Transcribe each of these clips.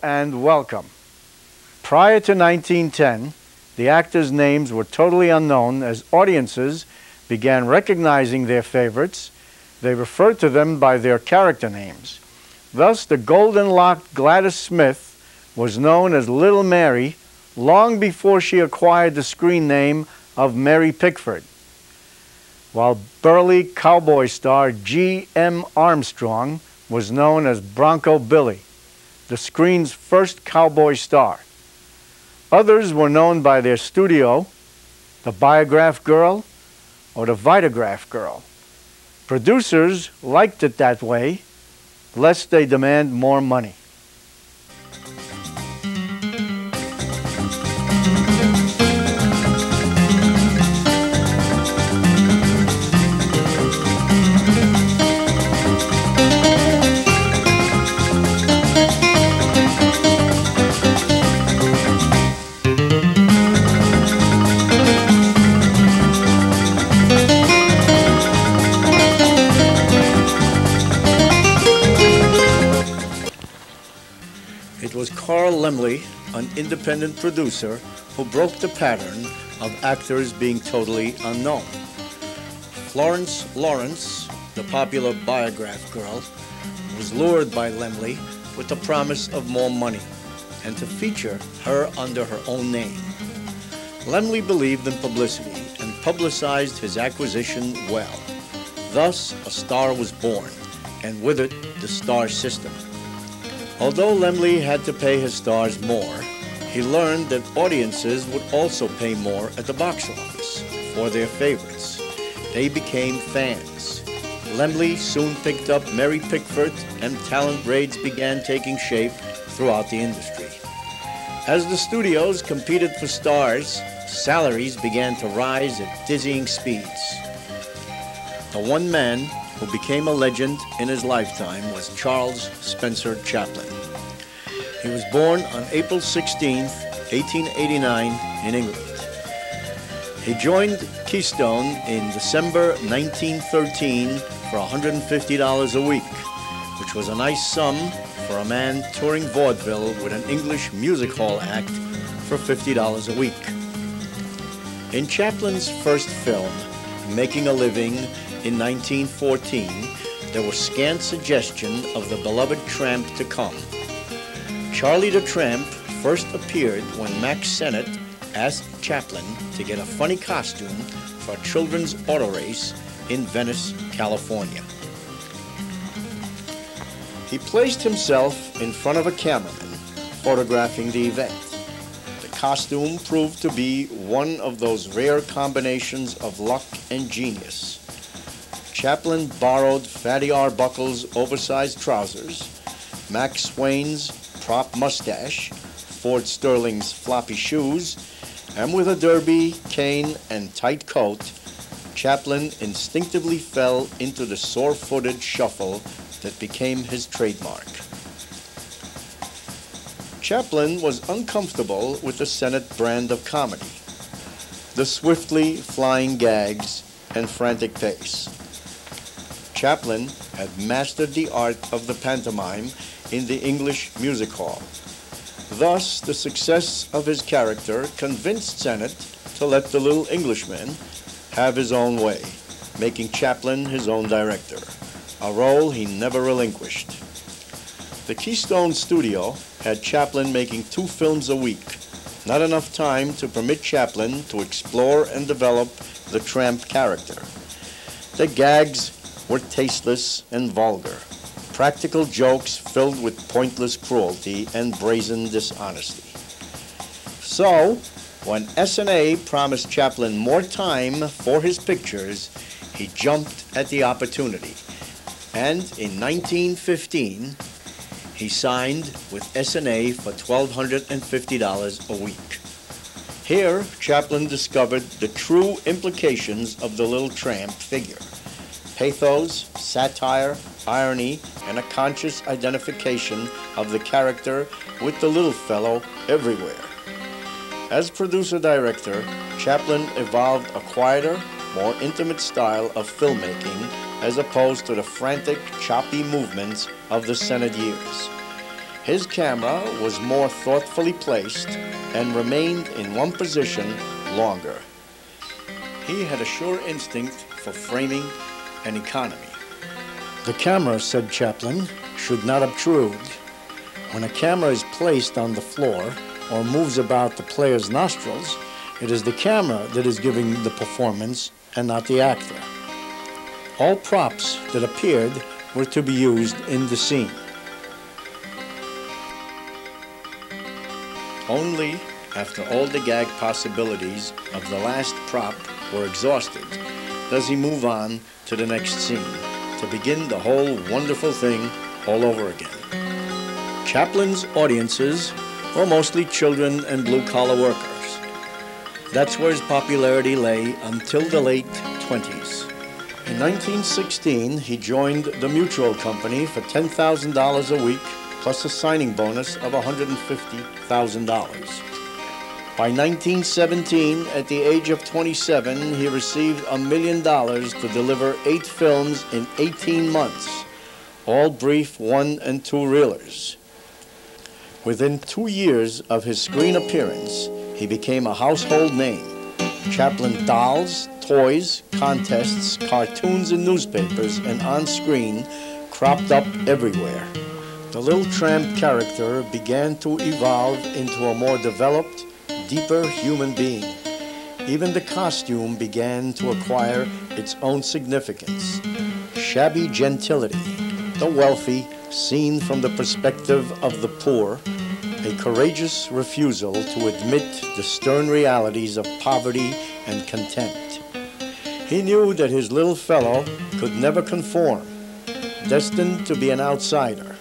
and welcome. Prior to 1910, the actors' names were totally unknown. As audiences began recognizing their favorites, they referred to them by their character names. Thus, the golden-locked Gladys Smith was known as Little Mary long before she acquired the screen name of Mary Pickford, while burly cowboy star G.M. Armstrong was known as Bronco Billie, the screen's first cowboy star. Others were known by their studio, the Biograph Girl, or the Vitagraph Girl. Producers liked it that way, lest they demand more money. It was Carl Laemmle, an independent producer, who broke the pattern of actors being totally unknown. Florence Lawrence, the popular Biograph Girl, was lured by Laemmle with the promise of more money and to feature her under her own name. Laemmle believed in publicity and publicized his acquisition well. Thus, a star was born, and with it, the star system. Although Laemmle had to pay his stars more, he learned that audiences would also pay more at the box office for their favorites. They became fans. Laemmle soon picked up Mary Pickford, and talent raids began taking shape throughout the industry. As the studios competed for stars, salaries began to rise at dizzying speeds. The one man who became a legend in his lifetime was Charles Spencer Chaplin. He was born on April 16, 1889 in England. He joined Keystone in December 1913 for $150 a week, which was a nice sum for a man touring vaudeville with an English music hall act for $50 a week. In Chaplin's first film, Making a Living, in 1914, there was scant suggestion of the beloved tramp to come. Charlie the Tramp first appeared when Max Sennett asked Chaplin to get a funny costume for a children's auto race in Venice, California. He placed himself in front of a cameraman, photographing the event. The costume proved to be one of those rare combinations of luck and genius. Chaplin borrowed Fatty Arbuckle's oversized trousers, Max Swain's prop mustache, Ford Sterling's floppy shoes, and with a derby, cane, and tight coat, Chaplin instinctively fell into the sore-footed shuffle that became his trademark. Chaplin was uncomfortable with the Sennett brand of comedy, the swiftly flying gags and frantic pace. Chaplin had mastered the art of the pantomime in the English music hall. Thus, the success of his character convinced Sennett to let the little Englishman have his own way, making Chaplin his own director, a role he never relinquished. The Keystone studio had Chaplin making 2 films a week, not enough time to permit Chaplin to explore and develop the tramp character. The gags were tasteless and vulgar, practical jokes filled with pointless cruelty and brazen dishonesty. So, when S&A promised Chaplin more time for his pictures, he jumped at the opportunity. And in 1915, he signed with S&A for $1,250 a week. Here, Chaplin discovered the true implications of the little tramp figure: pathos, satire, irony, and a conscious identification of the character with the little fellow everywhere. As producer-director, Chaplin evolved a quieter, more intimate style of filmmaking as opposed to the frantic, choppy movements of the Sennett years. His camera was more thoughtfully placed and remained in one position longer. He had a sure instinct for framing and economy. The camera, said Chaplin, should not obtrude. When a camera is placed on the floor or moves about the player's nostrils, it is the camera that is giving the performance and not the actor. All props that appeared were to be used in the scene. Only after all the gag possibilities of the last prop were exhausted does he move on to the next scene to begin the whole wonderful thing all over again. Chaplin's audiences were mostly children and blue-collar workers. That's where his popularity lay until the late 20s. In 1916, he joined the Mutual Company for $10,000 a week, plus a signing bonus of $150,000. By 1917, at the age of 27, he received $1 million to deliver 8 films in 18 months, all brief 1- and 2-reelers. Within 2 years of his screen appearance, he became a household name. Chaplin dolls, toys, contests, cartoons in newspapers, and on screen cropped up everywhere. The little tramp character began to evolve into a more developed, deeper human being. Even the costume began to acquire its own significance. Shabby gentility, the wealthy seen from the perspective of the poor, a courageous refusal to admit the stern realities of poverty and contempt. He knew that his little fellow could never conform, destined to be an outsider.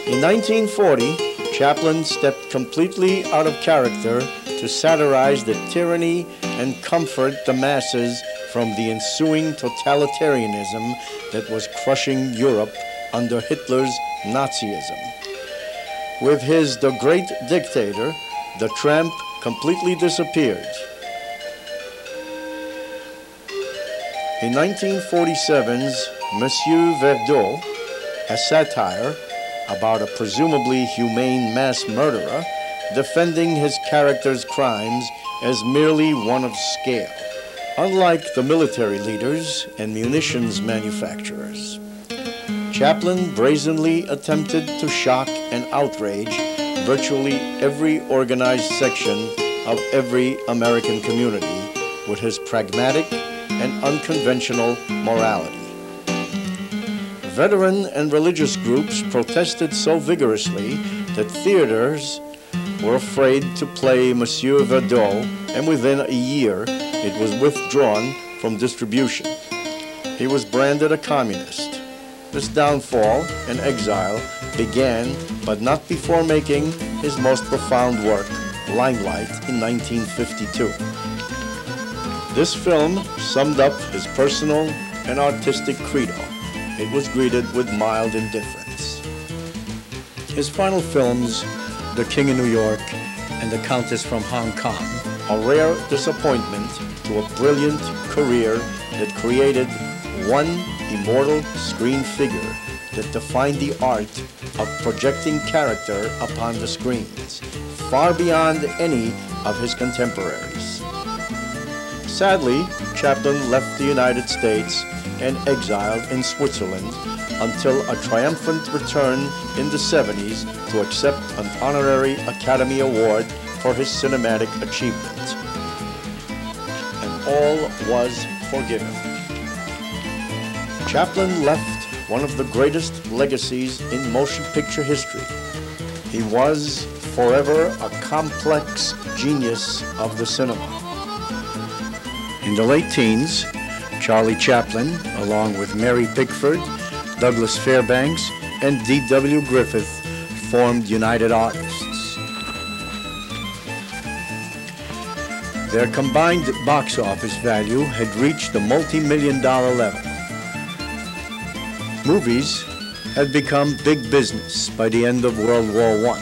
In 1940, Chaplin stepped completely out of character to satirize the tyranny and comfort the masses from the ensuing totalitarianism that was crushing Europe under Hitler's Nazism. With his The Great Dictator, the tramp completely disappeared. In 1947's Monsieur Verdeau, a satire about a presumably humane mass murderer defending his character's crimes as merely one of scale, unlike the military leaders and munitions manufacturers. Chaplin brazenly attempted to shock and outrage virtually every organized section of every American community with his pragmatic and unconventional morality. Veteran and religious groups protested so vigorously that theaters were afraid to play Monsieur Verdeau, and within a year it was withdrawn from distribution. He was branded a communist. This downfall and exile began, but not before making his most profound work, Limelight, in 1952. This film summed up his personal and artistic credo. It was greeted with mild indifference. His final films, The King of New York and The Countess from Hong Kong, a rare disappointment to a brilliant career that created one immortal screen figure that defined the art of projecting character upon the screens, far beyond any of his contemporaries. Sadly, Chaplin left the United States and exiled in Switzerland until a triumphant return in the 70s to accept an honorary Academy Award for his cinematic achievement. And all was forgiven. Chaplin left one of the greatest legacies in motion picture history. He was forever a complex genius of the cinema. In the late teens, Charlie Chaplin, along with Mary Pickford, Douglas Fairbanks, and D.W. Griffith, formed United Artists. Their combined box office value had reached the multi-million-dollar level. Movies had become big business by the end of World War I,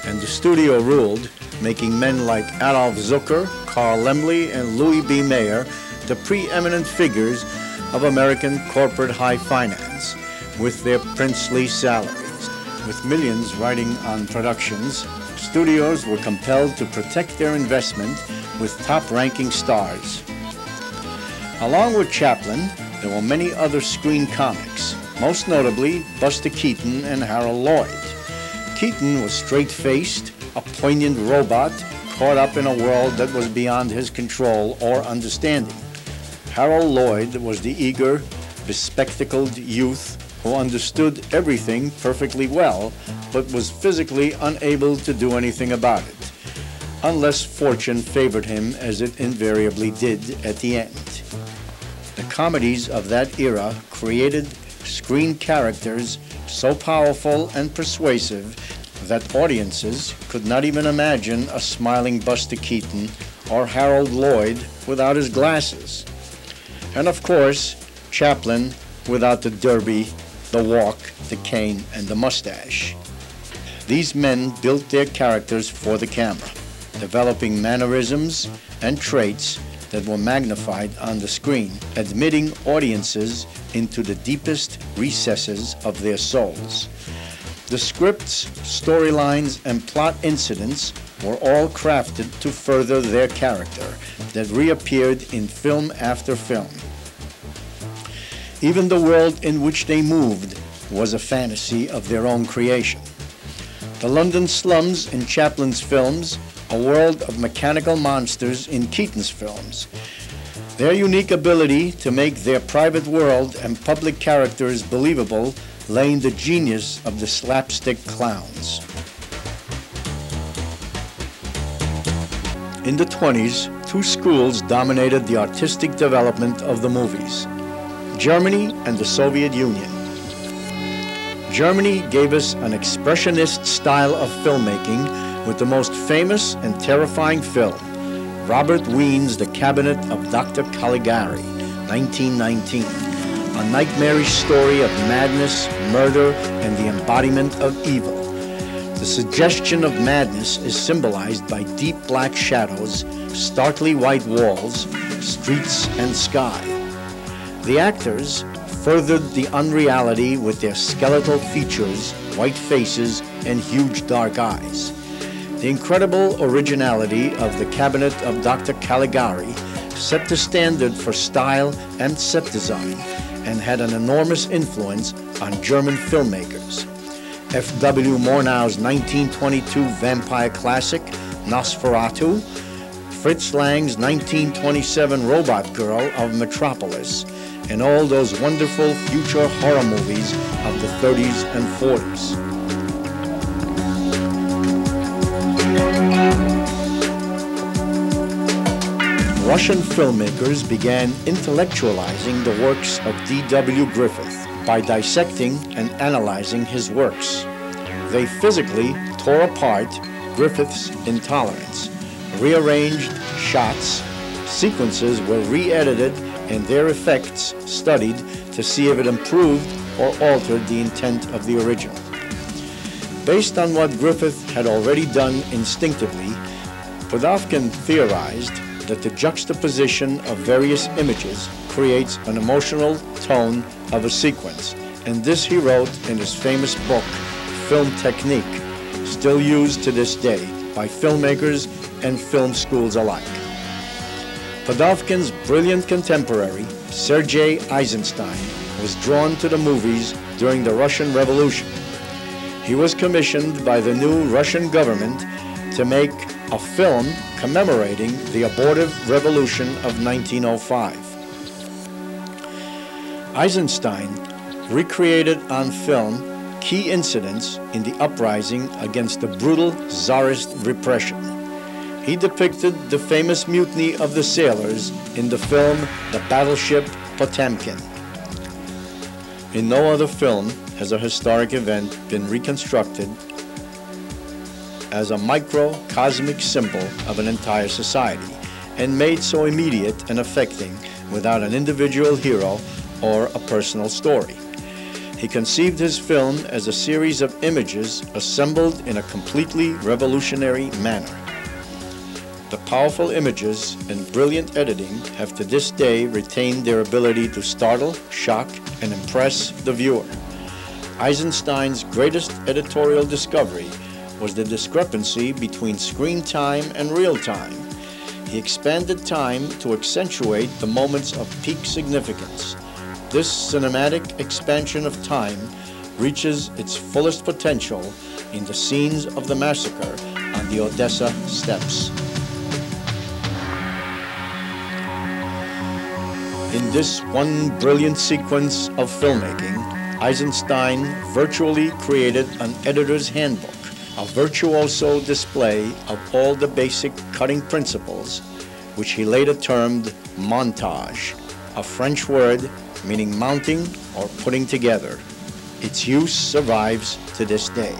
and the studio ruled, making men like Adolf Zucker, Carl Laemmle, and Louis B. Mayer the preeminent figures of American corporate high finance with their princely salaries. With millions riding on productions, studios were compelled to protect their investment with top-ranking stars. Along with Chaplin, there were many other screen comics, most notably Buster Keaton and Hsarold Lloyd. Keaton was straight-faced, a poignant robot caught up in a world that was beyond his control or understanding. Hsarold Lloyd was the eager, bespectacled youth who understood everything perfectly well, but was physically unable to do anything about it, unless fortune favored him as it invariably did at the end. The comedies of that era created screen characters so powerful and persuasive that audiences could not even imagine a smiling Buster Keaton or Hsarold Lloyd without his glasses. And of course, Chaplin without the derby, the walk, the cane, and the mustache. These men built their characters for the camera, developing mannerisms and traits that were magnified on the screen, admitting audiences into the deepest recesses of their souls. The scripts, storylines, and plot incidents were all crafted to further their character that reappeared in film after film. Even the world in which they moved was a fantasy of their own creation. The London slums in Chaplin's films, a world of mechanical monsters in Keaton's films. Their unique ability to make their private world and public characters believable lay in the genius of the slapstick clowns. In the 20s, two schools dominated the artistic development of the movies: Germany and the Soviet Union. Germany gave us an expressionist style of filmmaking with the most famous and terrifying film, Robert Wiene's The Cabinet of Dr. Caligari, 1919, a nightmarish story of madness, murder, and the embodiment of evil. The suggestion of madness is symbolized by deep black shadows, starkly white walls, streets, and sky. The actors furthered the unreality with their skeletal features, white faces, and huge dark eyes. The incredible originality of The Cabinet of Dr. Caligari set the standard for style and set design and had an enormous influence on German filmmakers. F.W. Murnau's 1922 vampire classic, Nosferatu, Fritz Lang's 1927 Robot Girl of Metropolis, and all those wonderful future horror movies of the 30s and 40s. Russian filmmakers began intellectualizing the works of D.W. Griffith by dissecting and analyzing his works. They physically tore apart Griffith's intolerance, rearranged shots, sequences were re-edited, and their effects studied to see if it improved or altered the intent of the original. Based on what Griffith had already done instinctively, Podofkin theorized that the juxtaposition of various images creates an emotional tone of a sequence, and this he wrote in his famous book, Film Technique, still used to this day by filmmakers and film schools alike. Podofkin's brilliant contemporary, Sergei Eisenstein, was drawn to the movies during the Russian Revolution. He was commissioned by the new Russian government to make a film commemorating the abortive revolution of 1905. Eisenstein recreated on film key incidents in the uprising against the brutal Tsarist repression. He depicted the famous mutiny of the sailors in the film The Battleship Potemkin. In no other film has a historic event been reconstructed as a microcosmic symbol of an entire society and made so immediate and affecting without an individual hero or a personal story. He conceived his film as a series of images assembled in a completely revolutionary manner. the powerful images and brilliant editing have to this day retained their ability to startle, shock, and impress the viewer. Eisenstein's greatest editorial discovery was the discrepancy between screen time and real time. He expanded time to accentuate the moments of peak significance. This cinematic expansion of time reaches its fullest potential in the scenes of the massacre on the Odessa steppes. In this one brilliant sequence of filmmaking, Eisenstein virtually created an editor's handbook, a virtuoso display of all the basic cutting principles, which he later termed montage, a French word meaning mounting or putting together. Its use survives to this day.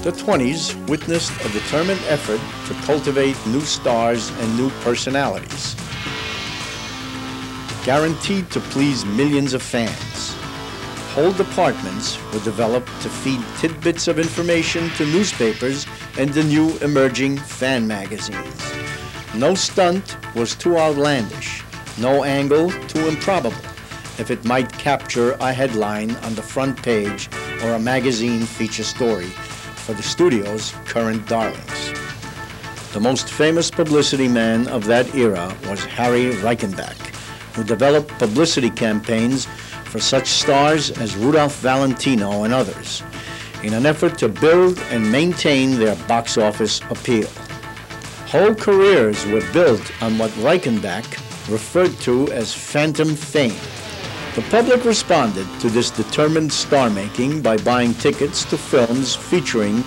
The 20s witnessed a determined effort to cultivate new stars and new personalities, guaranteed to please millions of fans. Whole departments were developed to feed tidbits of information to newspapers and the new emerging fan magazines. No stunt was too outlandish, no angle too improbable, if it might capture a headline on the front page or a magazine feature story for the studio's current darlings. The most famous publicity man of that era was Harry Reichenbach, who developed publicity campaigns for such stars as Rudolph Valentino and others, in an effort to build and maintain their box office appeal. Whole careers were built on what Reichenbach referred to as phantom fame. The public responded to this determined star-making by buying tickets to films featuring